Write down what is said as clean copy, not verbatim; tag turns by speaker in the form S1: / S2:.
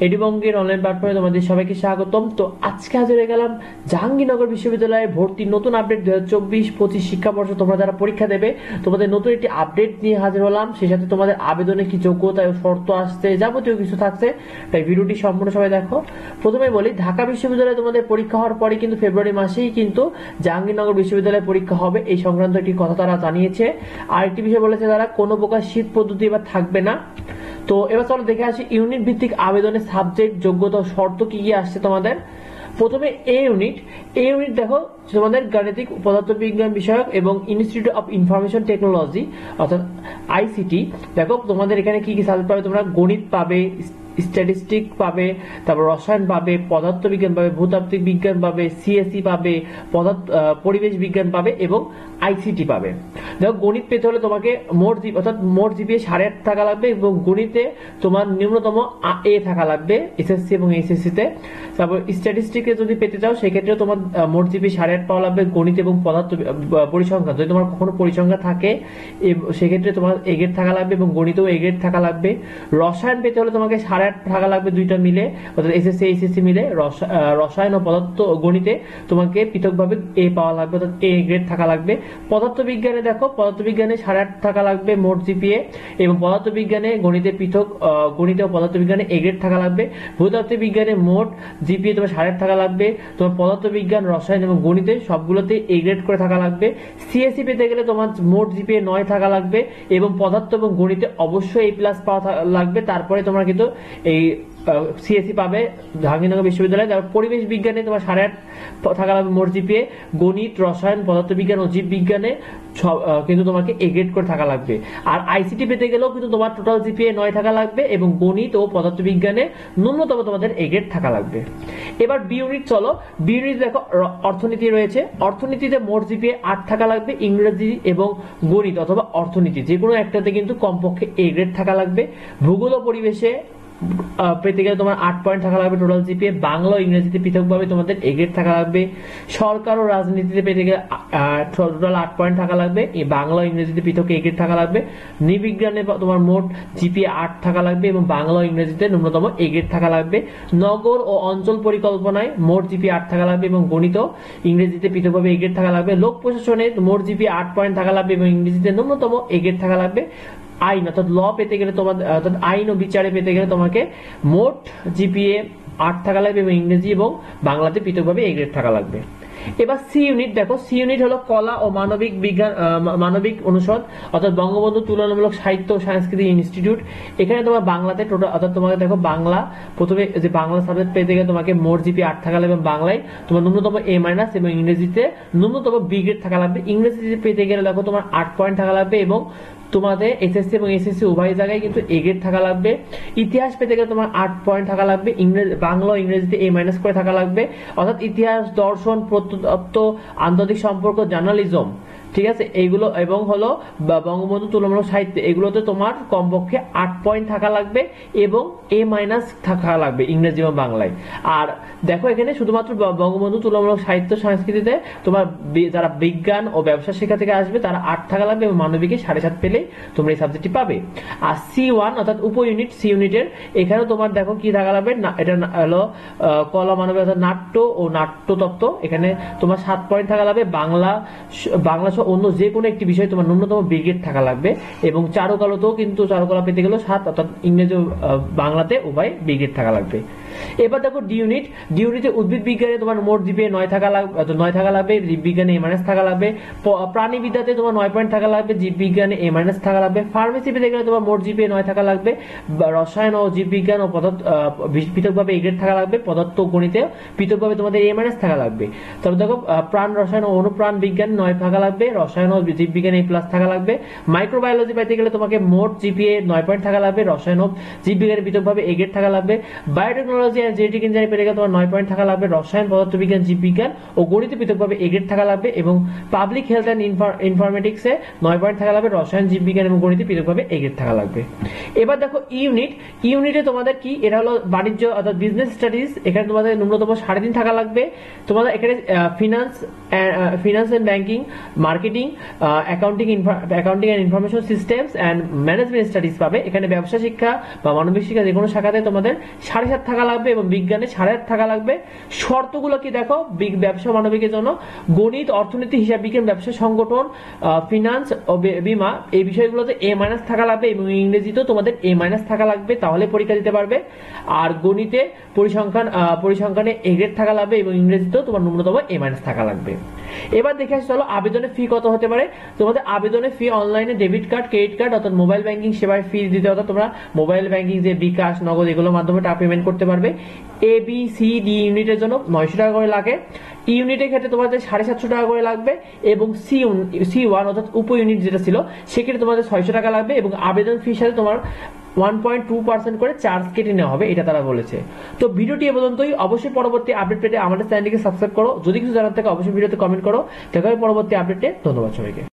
S1: এডিবঙ্গের online প্ল্যাটফর্মে তোমাদের সবাইকে স্বাগতম। তো আজকে হাজির হয়ে গেলাম জাহাঙ্গীরনগর বিশ্ববিদ্যালয়ে ভর্তি নতুন আপডেট 2024-25 শিক্ষাবর্ষ তোমরা যারা পরীক্ষা দেবে তোমাদের নতুন একটি আপডেট নিয়ে হাজির হলাম। সেই সাথে তোমাদের আবেদনে কি যোগ্যতা ও শর্ত আসছে, যাবতীয় কিছু থাকছে, তাই ভিডিওটি সম্পূর্ণ সবাই দেখো। প্রথমে বলি, ঢাকা বিশ্ববিদ্যালয়ে তোমাদের পরীক্ষা হওয়ার পরে কিন্তু ফেব্রুয়ারি মাসেই কিন্তু জাহাঙ্গীরনগর বিশ্ববিদ্যালয়ে পরীক্ষা হবে, এই সংক্রান্ত একটি কথা তারা জানিয়েছে। আর একটি বিষয় বলেছে তারা কোনো প্রকার শীত পদ্ধতি এবার থাকবে না। তো এবার চলো দেখে আসি ইউনিট ভিত্তিক আবেদনের সাবজেক্ট, যোগ্যতা ও শর্ত কি কি আসছে তোমাদের। প্রথমে এ ইউনিট দেখো তোমাদের গাণিতিক পদার্থবিজ্ঞান বিষয়ক এবং ইনস্টিটিউট অফ ইনফরমেশন টেকনোলজি অর্থাৎ আইসিটি। দেখো তোমাদের এখানে কি কি সাবজেক্ট পাবে, তোমরা গণিত পাবে, স্ট্যাটিস্টিক পাবে, তারপর রসায়ন পাবে, পদার্থবিজ্ঞান পাবে, ভূতাত্ত্বিক বিজ্ঞান পাবে, সিএসসি পাবে, পরিবেশ বিজ্ঞান পাবে এবং আইসিটি পাবে। দেখো গণিত পেতে হলে তোমাকে মোট জিপিএ 8.5 থাকা লাগবে এবং গণিতে তোমার ন্যূনতম এ থাকা লাগবে এসএসসি এবং এইচএসসি তে। তারপর স্ট্যাটিস্টিকে যদি পেতে চাও সেক্ষেত্রে তোমার মোট জিপিএ 8.5 পাওয়া লাগবে গণিত এবং পরিসংখ্যান। যদি তোমার কখনো পরিসংখ্যান থাকে সেক্ষেত্রে তোমার এ গ্রেড থাকা লাগবে এবং গণিতেও এ গ্রেড থাকা লাগবে। রসায়ন পেতে হলে তোমাকে 8.5 থাকা লাগবে, দুইটা মিলে অর্থাৎ এসএসসি এইচএসসি মিলে। রসায়ন ও গণিতে তোমাকে পৃথকভাবে এ পাওয়া লাগবে অর্থাৎ এ গ্রেড থাকা লাগবে। পদার্থবিজ্ঞানে দেখো পদার্থবিজ্ঞানে 8.5 থাকা লাগবে মোট জিপিএ এবং পদার্থবিজ্ঞানে গণিতে পৃথক গণিতে ও পদার্থবিজ্ঞানে এ গ্রেড থাকা লাগবে। ভূতাত্ত্বিক বিজ্ঞানে মোট জিপিএ তোমার 8.5 থাকা লাগবে। তোমার পদার্থবিজ্ঞান, রসায়ন এবং গণিতে সবগুলোতে এ গ্রেড করে থাকা লাগবে। সিএসসি পেতে গেলে তোমার মোট জিপিএ 9 থাকা লাগবে এবং পদার্থ এবং গণিতে অবশ্যই এ প্লাস পাওয়া লাগবে। তারপরে তোমরা কিন্তু এই সিএসসি পাবে জাহাঙ্গীরনগর বিশ্ববিদ্যালয়ে। তারপর পরিবেশ বিজ্ঞানে তোমার 8.5 থাকা লাগবে মোট জিপিএ। গণিত, রসায়ন, পদার্থবিজ্ঞান ও জীববিজ্ঞানে কিন্তু তোমাকে এ গ্রেড করে থাকা লাগবে। আর আইসিটি পেতে গেলেও কিন্তু তোমার টোটাল জিপিএ 9 থাকা লাগবে এবং গণিত ও পদার্থবিজ্ঞানে ন্যূনতম তোমাদের এ গ্রেড থাকা লাগবে। এবার বি ইউনিট চলো। বি ইউনিট দেখো অর্থনীতি রয়েছে। অর্থনীতিতে মোট জিপিএ 8 থাকা লাগবে। ইংরেজি এবং গণিত অথবা অর্থনীতি যে কোনো একটাতে কিন্তু কমপক্ষে এ গ্রেড থাকা লাগবে। ভূগোল ও পরিবেশে পেতে গেলে তোমার 8 পয়েন্ট থাকা লাগবে টোটাল জিপিএ। বাংলা ও ইংরেজিতে পৃথকভাবে তোমাদের এ গ্রেড থাকা লাগবে। সরকার ও রাজনীতিতে পেতে গেলে টোটাল 8 পয়েন্ট থাকা লাগবে। বাংলা ও ইংরেজিতে পৃথক এ গ্রেড থাকা লাগবে। নৃবিজ্ঞানে তোমার মোট জিপিএ 8 থাকা লাগবে এবং বাংলা ও ইংরেজিতে ন্যূনতম এ গ্রেড থাকা লাগবে। নগর ও অঞ্চল পরিকল্পনায় মোট জিপিএ 8 থাকা লাগবে এবং গণিত ও ইংরেজিতে পৃথকভাবে এ গ্রেড থাকা লাগবে। লোক প্রশাসনে মোট জিপিএ 8 পয়েন্ট থাকা লাগবে এবং ইংরেজিতে ন্যূনতম এ গ্রেড থাকা লাগবে। আইন অর্থাৎ ল পেতে গেলে তোমার অর্থাৎ আইন ও বিচারে পেতে গেলে তোমাকে মোট জিপিএ 8 থাকা লাগবে এবং ইংরেজি এবং বাংলাতে পৃথকভাবে এ গ্রেড থাকা লাগবে। এবার সি ইউনিট দেখো। সি ইউনিট হলো কলা ও মানবিক বিজ্ঞান মানবিক অনুষদ অর্থাৎ বঙ্গবন্ধু তুলনামূলক সাহিত্য ও সাংস্কৃতিক ইনস্টিটিউট। এখানে তোমার বাংলাতে টোটাল অর্থাৎ তোমাকে দেখো বাংলা প্রথমে যে বাংলা সাবজেক্ট পেতে গেলে তোমাকে মোট জিপি 8 থাকা লাগবে এবং বাংলায় তোমার ন্যূনতম এ মাইনাস এবং ইংরেজিতে ন্যূনতম বি গ্রেড থাকা লাগবে। ইংরেজিতে পেতে গেলে দেখো তোমার 8 পয়েন্ট থাকা লাগবে এবং তোমাদের এসএসসি এবং এসএসসি উভয় জায়গায় কিন্তু এ গ্রেড থাকা লাগবে। ইতিহাস পেতে গেলে তোমার 8 পয়েন্ট থাকা লাগবে। বাংলা ও ইংরেজিতে এ মাইনাস করে থাকা লাগবে অর্থাৎ ইতিহাস, দর্শন, প্রত্নতত্ত্ব, আন্তর্জাতিক সম্পর্ক, জার্নালিজম, ঠিক আছে, এইগুলো এবং হলো বঙ্গবন্ধু তুলনামূলক সাহিত্য, এগুলোতে তোমার কমপক্ষে 8 পয়েন্ট থাকা লাগবে এবং এ মাইনাস থাকা লাগবে ইংরেজি এবং বাংলায়। আর দেখো এখানে শুধুমাত্র বঙ্গবন্ধু তুলনামূলক সাহিত্য সংস্কৃতিতে তোমার যারা বিজ্ঞান ও ব্যবসা শিক্ষা থেকে আসবে তারা 8 থাকা লাগবে এবং মানবিকে 7.5 পেলে তোমরা এই সাবজেক্টটি পাবে। আর C1 অর্থাৎ উপ ইউনিট সি ইউনিটের এখানে তোমার দেখো কি থাকা লাগবে, এটা হলো কলা মানবিক অর্থাৎ নাট্য ও নাট্যতত্ত্ব, এখানে তোমার 7 পয়েন্ট থাকা লাগবে। বাংলা অন্য যে কোনো একটি বিষয় তোমার ন্যূনতম বি গ্রেড থাকা লাগবে এবং চারুকলাতেও কিন্তু চারুকলা পেতে গেলেও 7 অর্থাৎ ইংরেজি বাংলাতে উভয় বি গ্রেড থাকা লাগবে। এবার দেখো ডি ইউনিটে উদ্ভিদ বিজ্ঞানে তোমার মোট জিপিএ 9 থাকা লাগবে। জীববিজ্ঞানে এ মাইনাস থাকা লাগবে। প্রাণীবিদ্যাতে তোমার 9 পয়েন্ট থাকা লাগবে। জীববিজ্ঞানে এ মাইনাস থাকা লাগবে। ফার্মেসি পেতে গেলে তোমার মোট জিপিএ 9 থাকা লাগবে। রসায়ন ও জীববিজ্ঞান ও পৃথকভাবে এ গ্রেড থাকা লাগবে। পদার্থ গণিতে পৃথকভাবে তোমাদের এ মাইনাস থাকা লাগবে। তবে দেখো প্রাণ রসায়ন ও অনুপ্রাণ বিজ্ঞান 9 থাকা লাগবে। রসায়ন ও জীববিজ্ঞানে এ প্লাস থাকা লাগবে। মাইক্রোবায়োলজি পেতে গেলে তোমাকে মোট জিপিএ 9 পয়েন্ট থাকা লাগবে। রসায়ন ও জীববিজ্ঞানে পৃথকভাবে এ গ্রেড থাকা লাগবে। Biotechnology biotechnology and genetic engineering পেলে গেলে তোমার 9 পয়েন্ট থাকা লাগবে, রসায়ন, পদার্থবিজ্ঞান, জীববিজ্ঞান ও গণিতে পৃথকভাবে এ গ্রেড থাকা লাগবে, এবং পাবলিক হেলথ এন্ড ইনফরমেটিক্সে 9 পয়েন্ট থাকা লাগবে, রসায়ন, জীববিজ্ঞান এবং গণিতে পৃথকভাবে এ গ্রেড থাকা লাগবে। এবার দেখো ইউনিটে তোমাদের কি, এটা হলো বাণিজ্য অর্থাৎ বিজনেস স্টাডিজ, এখানে তোমাদের ন্যূনতম 3.5 থাকা লাগবে। তোমাদের এখানে finance and banking, marketing, accounting and information systems and management studies পাবে। এখানে ব্যবসা শিক্ষা বা মানবিক শিক্ষা যে কোনো শাখাতে তোমাদের 7.5 থাকা লাগবে এবং বিজ্ঞানে 8.5 থাকা লাগবে। শর্তগুলো কি দেখো, ব্যবসা মানবিকের জন্য গণিত, অর্থনীতি, হিসাব বিজ্ঞান, ব্যবসা সংগঠন, ফিনান্স ও বিমা এই বিষয়গুলোতে A- থাকা লাগবে, এবং ইংরেজিতেও তোমাদের A- থাকা লাগবে, তাহলে পরীক্ষা দিতে পারবে। আর গণিতে পরিসংখ্যানে A গ্রেড থাকা লাগবে এবং ইংরেজিতেও তোমার ন্যূনতম A- থাকা লাগবে। এবার দেখে আসি চলো আবেদনের ফি কত হতে পারে। তোমাদের আবেদনের ফি অনলাইনে ডেবিট কার্ড, ক্রেডিট কার্ড অর্থাৎ মোবাইল ব্যাংকিং সেবায় ফি দিতে হতো। তোমরা মোবাইল ব্যাংকিং যে বিকাশ, নগদ এগুলোর মাধ্যমে টাকা পেমেন্ট করতে পারবে। A B C D ইউনিটের জন্য 900 টাকা করে লাগে। ইউনিটের ক্ষেত্রে তোমাদের 750 টাকা করে লাগবে, এবং C1 অর্থাৎ উপ ইউনিট যেটা ছিল সেক্ষেত্রে তোমাদের 600 টাকা লাগবে, এবং আবেদন ফির সাথে তোমার 1.2% করে চার্জ কেটে নেওয়া হবে, এটা তারা বলেছে। তো ভিডিওটি এ পর্যন্তই। অবশ্যই পরবর্তী আপডেট পেতে আমাদের চ্যানেলটিকে সাবস্ক্রাইব করো। যদি কিছু জানার থাকে অবশ্যই ভিডিওতে কমেন্ট করো। দেখা হবে পরবর্তী আপডেটে। ধন্যবাদ সবাইকে।